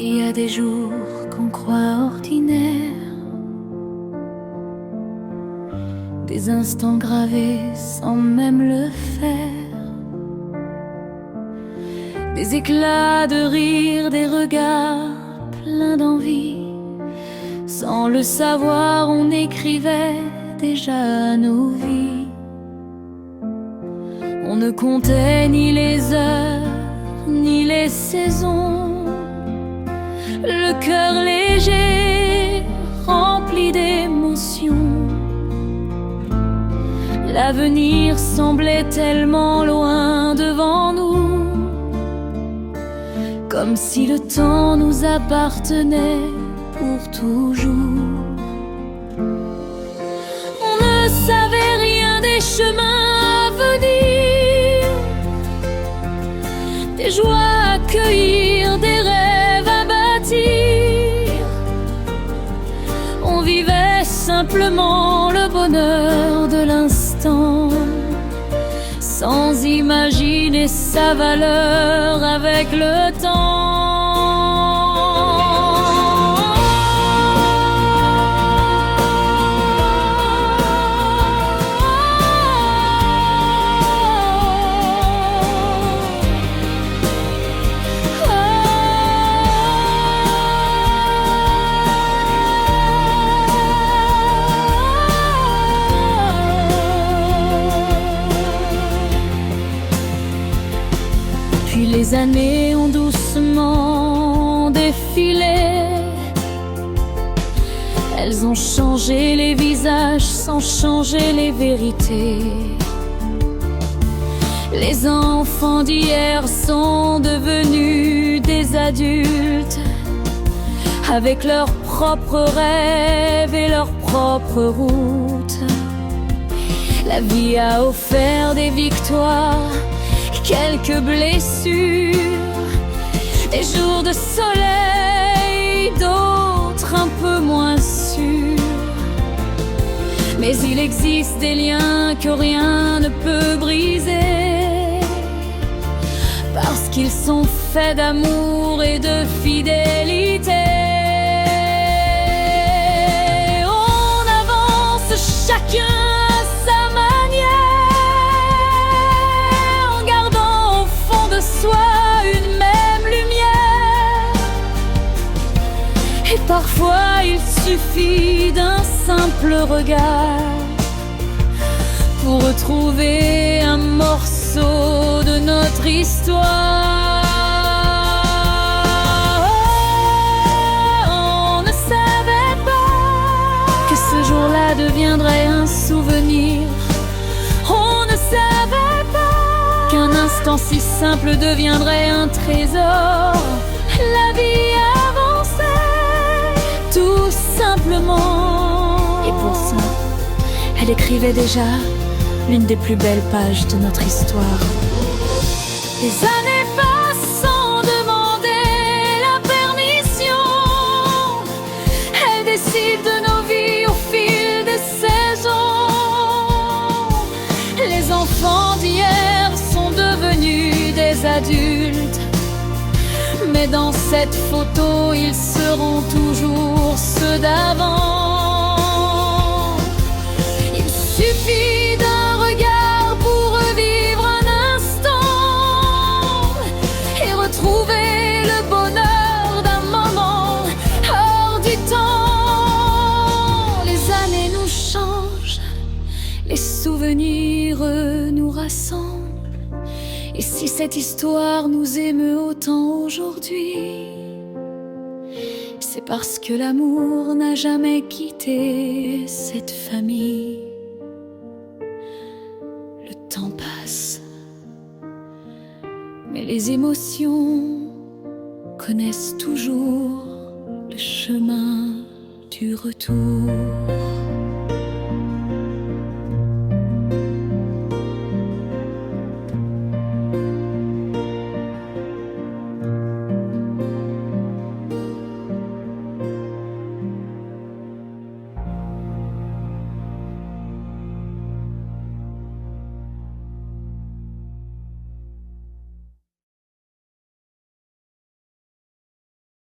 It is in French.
Il y a des jours qu'on croit ordinaires, des instants gravés sans même le faire, des éclats de rire, des regards pleins d'envie. Sans le savoir, on écrivait déjà nos vies. On ne comptait ni les heures, ni les saisons. Le cœur léger, rempli d'émotions. L'avenir semblait tellement loin devant nous, comme si le temps nous appartenait pour toujours. On ne savait rien des chemins à venir, des joies à cueillir, des rêves à bâtir. On vivait simplement le bonheur de l'instant, sans imaginer sa valeur avec le temps. Puis les années ont doucement défilé. Elles ont changé les visages sans changer les vérités. Les enfants d'hier sont devenus des adultes, avec leurs propres rêves et leurs propres routes. La vie a offert des victoires, quelques blessures, des jours de soleil, d'autres un peu moins sûrs. Mais il existe des liens que rien ne peut briser, parce qu'ils sont faits d'amour et de fidélité. On avance chacun une même lumière. Et parfois il suffit d'un simple regard pour retrouver un morceau de notre histoire. On ne savait pas que ce jour-là deviendrait un souvenir. On ne savait pas qu'un instant si simple deviendrait un trésor. La vie avançait tout simplement. Et pour ça, elle écrivait déjà l'une des plus belles pages de notre histoire. Les années passent sans demander la permission. Elle décide de nos vies au fil des saisons. Les enfants d'hier sont devenus des adultes, mais dans cette photo, ils seront toujours ceux d'avant. Il suffit d'un regard pour revivre un instant et retrouver le bonheur d'un moment hors du temps. Les années nous changent, les souvenirs nous rassemblent. Et si cette histoire nous émeut autant aujourd'hui, c'est parce que l'amour n'a jamais quitté cette famille. Le temps passe, mais les émotions connaissent toujours le chemin du retour.